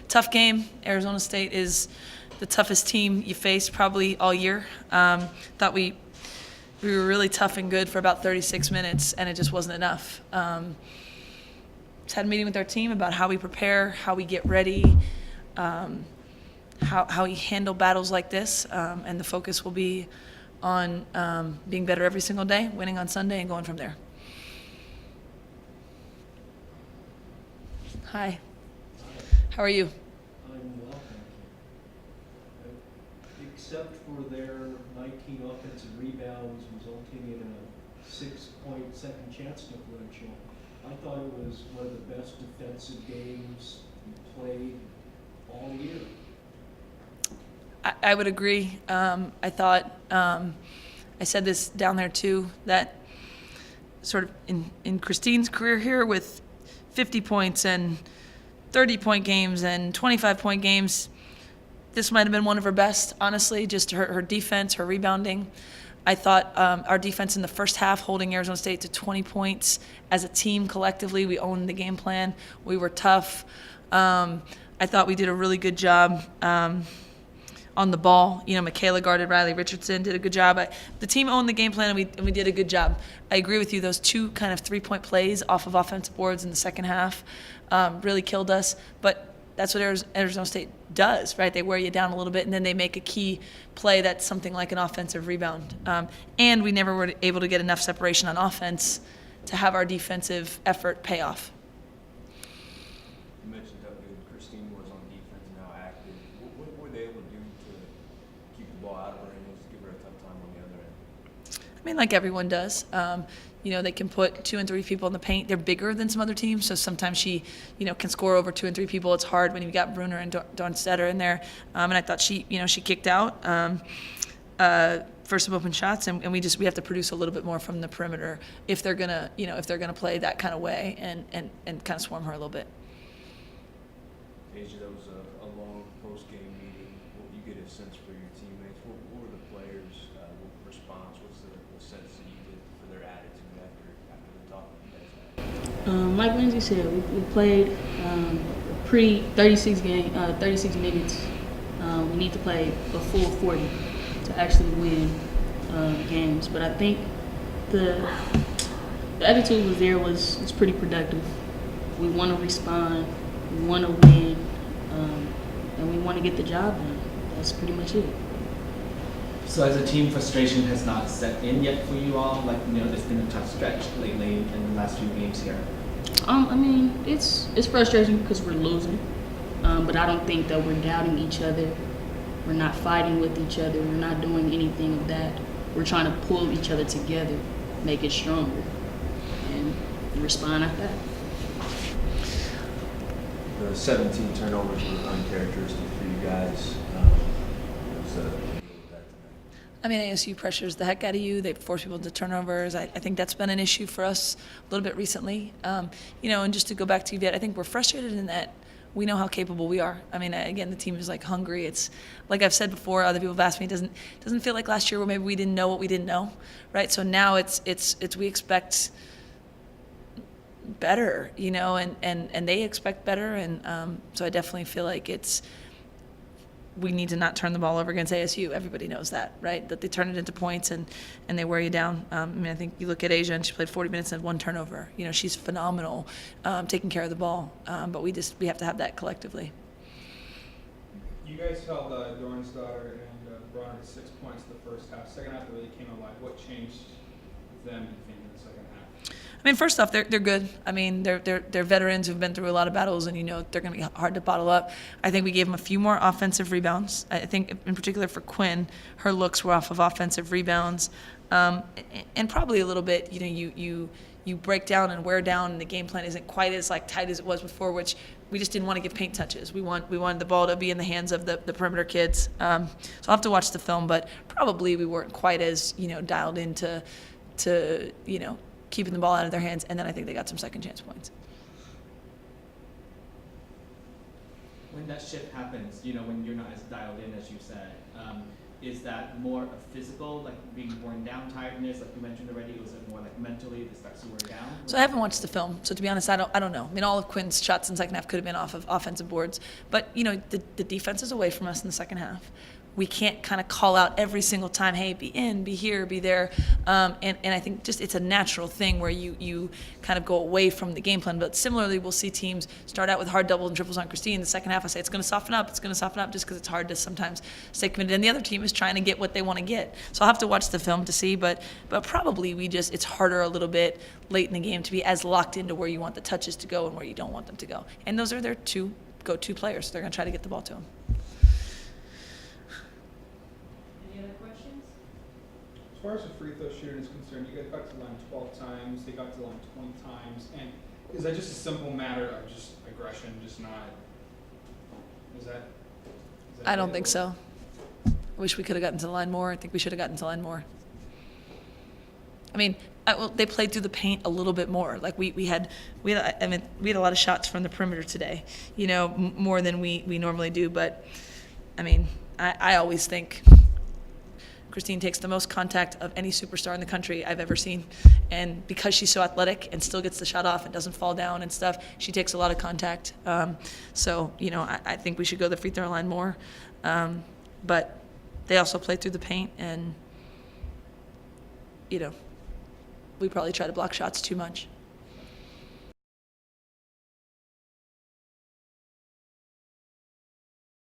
tough game. Arizona State is the toughest team you face probably all year. Thought we were really tough and good for about 36 minutes, and it just wasn't enough. Just had a meeting with our team about how we prepare, how we get ready, how we handle battles like this, and the focus will be on being better every single day, winning on Sunday, and going from there. Hi. How are you? I'm well, thank you. Except for their 19 offensive rebounds resulting in a 6-point second chance differential, I thought it was one of the best defensive games you played all year. I would agree. I thought, I said this down there too, that sort of in Christine's career here with 50 points and 30-point games and 25-point games, this might have been one of her best, honestly, just her defense, her rebounding. I thought our defense in the first half, holding Arizona State to 20 points as a team collectively, we owned the game plan. We were tough. I thought we did a really good job on the ball. You know, Michaela guarded Riley Richardson, did a good job. The team owned the game plan, and we did a good job. I agree with you. Those two kind of 3-point plays off of offensive boards in the second half really killed us. But that's what Arizona State does, right? They wear you down a little bit, and then they make a key play that's something like an offensive rebound. And we never were able to get enough separation on offense to have our defensive effort pay off. You mentioned how good Christine was on defense and how active. What were they able to do to keep the ball out of her hands, to give her a tough time on the other end? I mean, like everyone does. You know, they can put 2 and 3 people in the paint. They're bigger than some other teams, so sometimes she, you know, can score over 2 and 3 people. It's hard when you've got Bruner and Dornstetter in there. And I thought she kicked out for some open shots, and we have to produce a little bit more from the perimeter if they're gonna play that kind of way and kind of swarm her a little bit. Asia, that was a long post-game meeting. What you get a sense for your teammates? What were the players' response? What's the sense that you get for their attitude after the talk that you guys had? Like Lindsay said, we played pretty 36 minutes. We need to play a full 40 to actually win games. But I think the attitude was pretty productive. We want to respond. We want to win, and we want to get the job done. That's pretty much it. So as a team, frustration has not set in yet for you all? Like, you know, it's been a tough stretch lately in the last few games here. I mean, it's frustrating because we're losing, but I don't think that we're doubting each other. We're not fighting with each other. We're not doing anything of that. We're trying to pull each other together, make it stronger, and respond like that. The 17 turnovers were uncharacteristic for you guys. What's the deal with that tonight? I mean, ASU pressures the heck out of you. They force people into turnovers. I think that's been an issue for us a little bit recently. You know, and just to go back to Yvette, I think we're frustrated in that we know how capable we are. I mean, again, the team is like hungry. It's like I've said before. Other people have asked me. It doesn't feel like last year where maybe we didn't know what we didn't know, right? So now it's we expect better, you know, and they expect better, and so I definitely feel like we need to not turn the ball over against ASU. Everybody knows that, right? That they turn it into points and they wear you down. I mean, I think you look at Asia, and she played 40 minutes and had 1 turnover. You know, she's phenomenal taking care of the ball, but we have to have that collectively. You guys held Dornsdottir and Bronner to 6 points in the first half. Second half, they really came alive. What changed with them, you think, in the second half? I mean, first off, they're good. I mean, they're veterans who've been through a lot of battles, and you know they're going to be hard to bottle up. I think we gave them a few more offensive rebounds. I think, in particular for Quinn, her looks were off of offensive rebounds, and probably a little bit. You know, you break down and wear down, and the game plan isn't quite as like tight as it was before, which we just didn't want to give paint touches. We wanted the ball to be in the hands of the perimeter kids. So I'll have to watch the film, but probably we weren't quite as dialed into keeping the ball out of their hands, and then I think they got some second chance points. When that shift happens, when you're not as dialed in as you said, is that more a physical, like being worn down tiredness, like you mentioned already, or is it more like mentally that starts to wear down? So I haven't watched the film, so to be honest, I don't know. I mean, all of Quinn's shots in the second half could have been off of offensive boards, but you know, the defense is away from us in the second half. We can't kind of call out every single time, hey, be in, be here, be there. And I think just it's a natural thing where you kind of go away from the game plan. But similarly, we'll see teams start out with hard doubles and triples on Christine. The second half, I say it's going to soften up. It's going to soften up just because it's hard to sometimes stay committed. And the other team is trying to get what they want to get. So I'll have to watch the film to see. But probably it's harder a little bit late in the game to be as locked into where you want the touches to go and where you don't want them to go. And those are their two go-to players. So they're going to try to get the ball to them. As far as the free throw shooting is concerned, you guys got to the line 12 times, they got to the line 20 times, and is that just a simple matter of just aggression, just not, is that I don't it? think so. I wish we could have gotten to the line more. I think we should have gotten to the line more. I mean, they played through the paint a little bit more. Like we had a lot of shots from the perimeter today, you know, more than we normally do. But I mean, I always think Christine takes the most contact of any superstar in the country I've ever seen. And because she's so athletic and still gets the shot off and doesn't fall down and stuff, she takes a lot of contact. So, you know, I think we should go to the free throw line more. But they also play through the paint and, you know, we probably try to block shots too much.